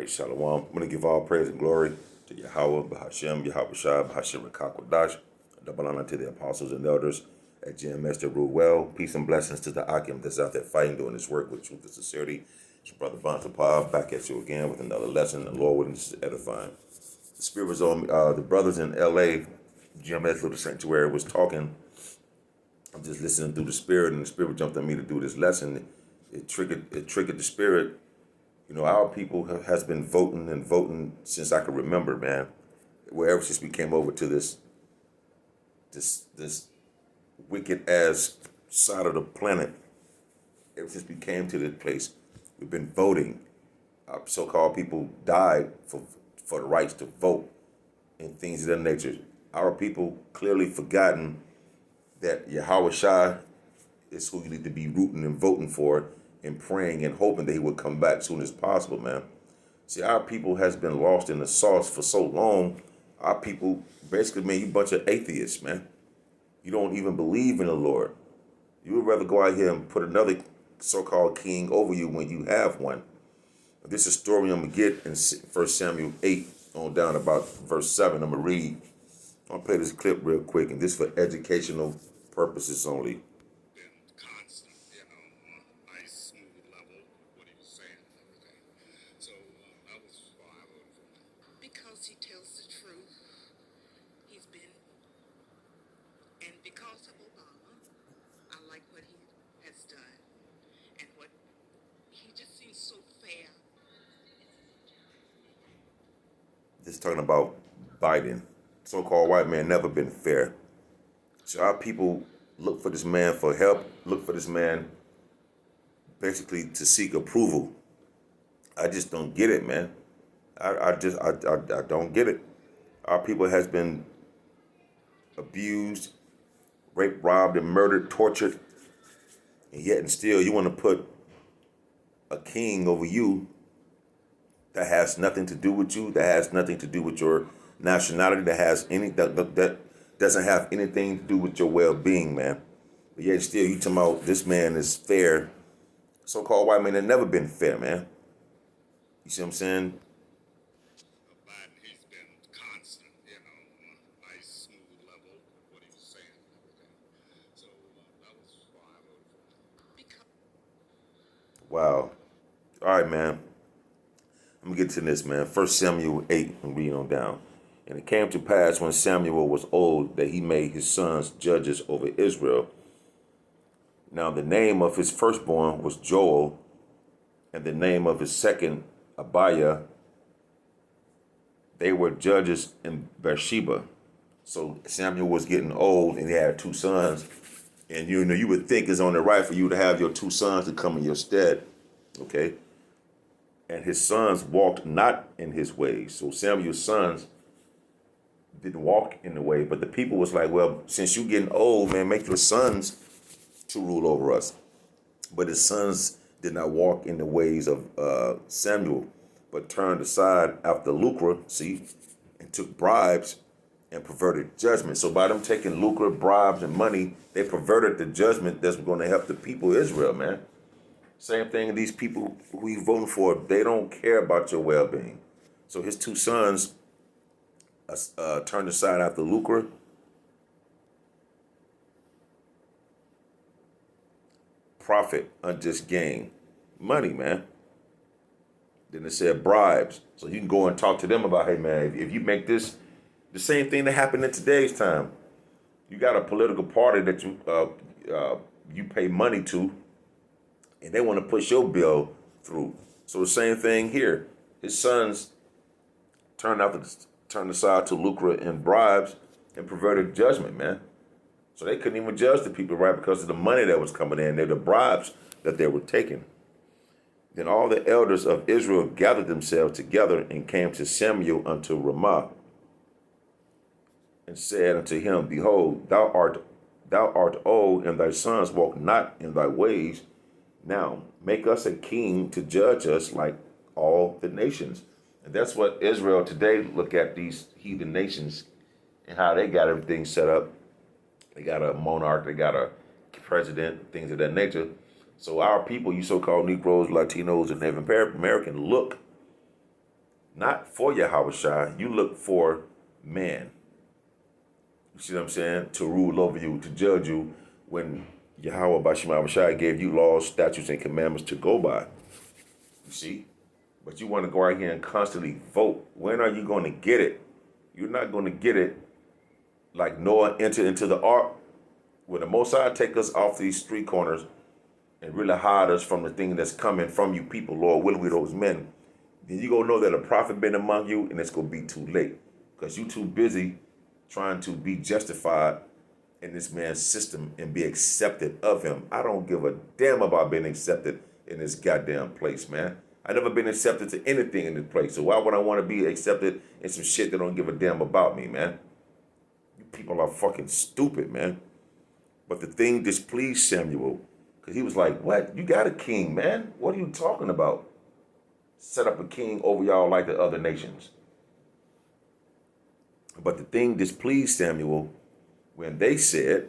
right, Shalom. I'm going to give all praise and glory to Yahweh, Bahashem, Yahweh Shai, Bahashem, Rakakwadash, double honor to the apostles and elders at GMS that rule well. Peace and blessings to the Akim that's out there fighting, doing this work with truth and sincerity. It's your brother Bontapah back at you again with another lesson. The Lord willing, this is edifying. The Spirit was on me. The brothers in LA, GMS Little Sanctuary, was talking. I'm just listening through the Spirit, and the Spirit jumped on me to do this lesson. It triggered the Spirit. You know, our people has been voting and voting since I can remember, man. Wherever since we came over to this wicked ass side of the planet, ever since we came to this place, we've been voting. Our so-called people died for the rights to vote and things of that nature. Our people clearly forgotten that Yahweh Shai is who you need to be rooting and voting for and praying and hoping that he would come back as soon as possible, man. See, our people has been lost in the sauce for so long. Our people, basically, man, you bunch of atheists, man. You don't even believe in the Lord. You would rather go out here and put another so-called king over you when you have one. This is a story I'm going to get in 1 Samuel 8 on down about verse 7. I'm going to read. I'll play this clip real quick, and this for educational purposes only. This is talking about Biden. So-called white man never been fair. So our people look for this man for help, look for this man basically to seek approval. I just don't get it, man. I don't get it. Our people has been abused, raped, robbed, and murdered, tortured, and yet and still you want to put a king over you that has nothing to do with you, that has nothing to do with your nationality, that doesn't have anything to do with your well-being, man. But yet still you talking about this man is fair. So-called white man have never been fair, man. You see what I'm saying? Biden, he's been constant, nice, smooth level of what he was saying and everything. So that was why I voted for him. Wow. All right, man. Let me get to this, man. 1 Samuel 8, I'm reading on down. And it came to pass when Samuel was old that he made his sons judges over Israel. Now the name of his firstborn was Joel, and the name of his second, Abiah. They were judges in Beersheba. So Samuel was getting old, and he had two sons. And you would think it's only right for you to have your two sons to come in your stead, okay? And his sons walked not in his ways. So Samuel's sons didn't walk in the way, but the people was like, well, since you getting old, man, make your sons to rule over us. But his sons did not walk in the ways of Samuel, but turned aside after lucre, and took bribes and perverted judgment. So by them taking lucre, bribes, and money, they perverted the judgment that's going to help the people of Israel, man. Same thing, these people who you voting for, they don't care about your well-being. So his two sons turned aside after lucre, profit, unjust gain, money, man. Then it said bribes. So you can go and talk to them about, hey, man, if you make this, the same thing that happened in today's time. You got a political party that you pay money to, and they want to push your bill through. So the same thing here. His sons turned aside to lucre and bribes and perverted judgment, man. So they couldn't even judge the people right because of the money that was coming in. They're the bribes that they were taking. Then all the elders of Israel gathered themselves together and came to Samuel unto Ramah and said unto him, behold, thou art old, and thy sons walk not in thy ways. Now make us a king to judge us like all the nations. And that's what Israel today look at, these heathen nations and how they got everything set up. They got a monarch, they got a president, things of that nature. So our people, you so-called Negroes, Latinos, and Native American, look not for Yahweh Shai. You look for man. You see what I'm saying? To rule over you, to judge you, when Yahweh Bashim Shai gave you laws, statutes, and commandments to go by. You see? But you want to go out here and constantly vote. When are you going to get it? You're not going to get it like Noah entered into the ark. When the Most High take us off these street corners and really hide us from the thing that's coming from you people, Lord, willing with those men, then you gonna know that a prophet been among you, and it's gonna be too late. Because you too busy trying to be justified in this man's system and be accepted of him. I don't give a damn about being accepted in this goddamn place, man. I never been accepted to anything in this place. So why would I want to be accepted in some shit that don't give a damn about me, man? You people are fucking stupid, man. But the thing displeased Samuel, because he was like, what? You got a king, man. What are you talking about? Set up a king over y'all like the other nations. But the thing displeased Samuel when they said,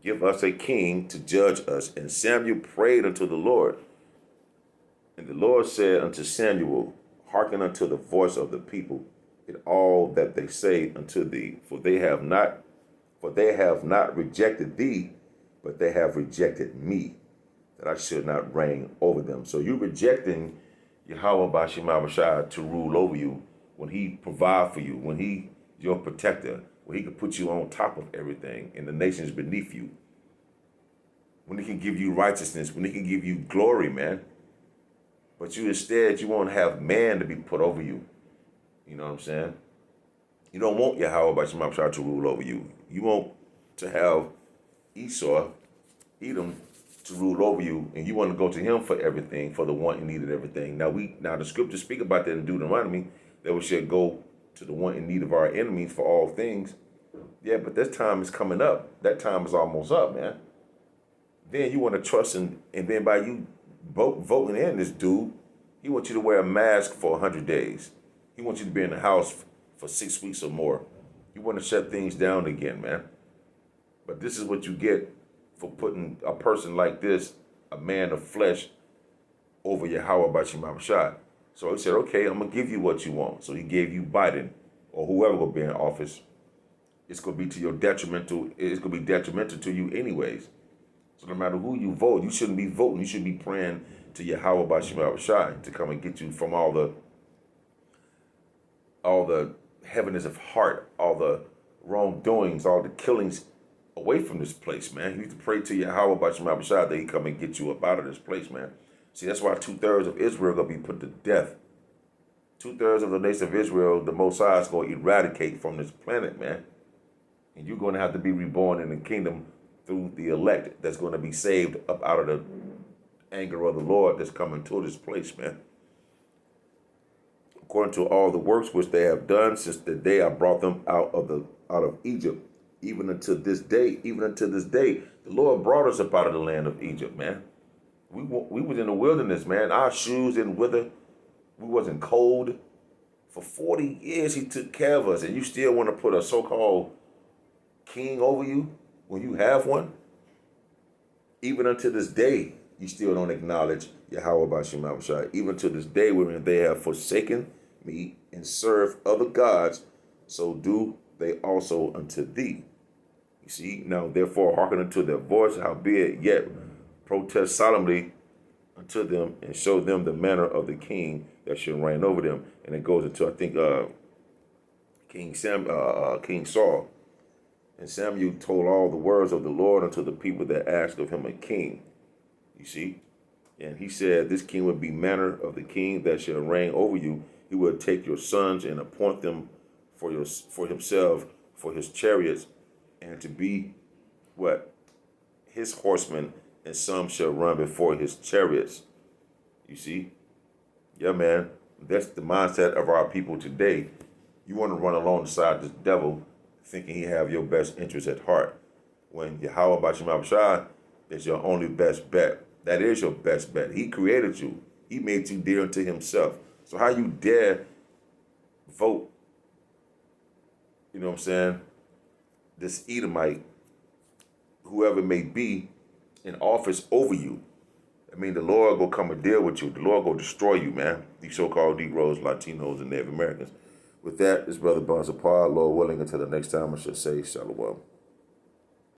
give us a king to judge us. And Samuel prayed unto the Lord. And the Lord said unto Samuel, hearken unto the voice of the people in all that they say unto thee, for they have not rejected thee, but they have rejected me, that I should not reign over them. So you're rejecting Yahweh Bashim Abashai to rule over you when he provide for you, when he your protector, when he can put you on top of everything and the nations beneath you, when he can give you righteousness, when he can give you glory, man. But you instead, you won't have man to be put over you. You know what I'm saying? You don't want Yahweh Bashim Abashai to rule over you. You want to have Esau, Edom, to rule over you, and you want to go to him for everything, for the want and need of everything. Now the scriptures speak about that in Deuteronomy, that we should go to the want and need of our enemies for all things. Yeah, but this time is coming up. That time is almost up, man. Then you want to trust and then by you voting in this dude, he wants you to wear a mask for 100 days. He wants you to be in the house for 6 weeks or more. You want to shut things down again, man. But this is what you get for putting a person like this, a man of flesh, over Yahweh Bashim Abashai. So he said, okay, I'm going to give you what you want. So he gave you Biden or whoever will be in office. It's going to be to your detrimental. It's going to be detrimental to you anyways. So no matter who you vote, you shouldn't be voting. You should be praying to Yahweh Bashim Abashai to come and get you from all the heaviness of heart, all the wrongdoings, all the killings away from this place, man. You need to pray to Yahweh Bashim Abashai that he come and get you up out of this place, man. See, that's why 2/3 of Israel are going to be put to death. 2/3 of the nation of Israel, the Most High is going to eradicate from this planet, man. And you're going to have to be reborn in the kingdom through the elect that's going to be saved up out of the anger of the Lord that's coming to this place, man. According to all the works which they have done since the day I brought them out of Egypt, even until this day, the Lord brought us up out of the land of Egypt, man. We was in the wilderness, man. Our shoes didn't wither. We wasn't cold. For 40 years, he took care of us, and you still want to put a so-called king over you when you have one? Even unto this day, you still don't acknowledge Yahweh Bashim Abashai. Even to this day, when they have forsaken me and served other gods, so do they also unto thee. You see, now therefore hearken unto their voice, howbeit yet protest solemnly unto them and show them the manner of the king that should reign over them. And it goes into, I think, King Saul. And Samuel told all the words of the Lord unto the people that asked of him a king. You see? And he said, this king would be manner of the king that shall reign over you. He would take your sons and appoint them for himself, for his chariots, and to be what? His horsemen, and some shall run before his chariots. You see? Yeah, man. That's the mindset of our people today. You want to run alongside this devil thinking he have your best interest at heart. When Yahweh Bashim Abashai is your only best bet. That is your best bet. He created you. He made you dear unto himself. So how you dare vote, you know what I'm saying, this Edomite, whoever it may be, in office over you? I mean, the Lord go come and deal with you. The Lord go destroy you, man. These so-called Negroes, Latinos, and Native Americans. With that, this brother Bonza Par, Lord willing, until the next time, I should say, Shalom.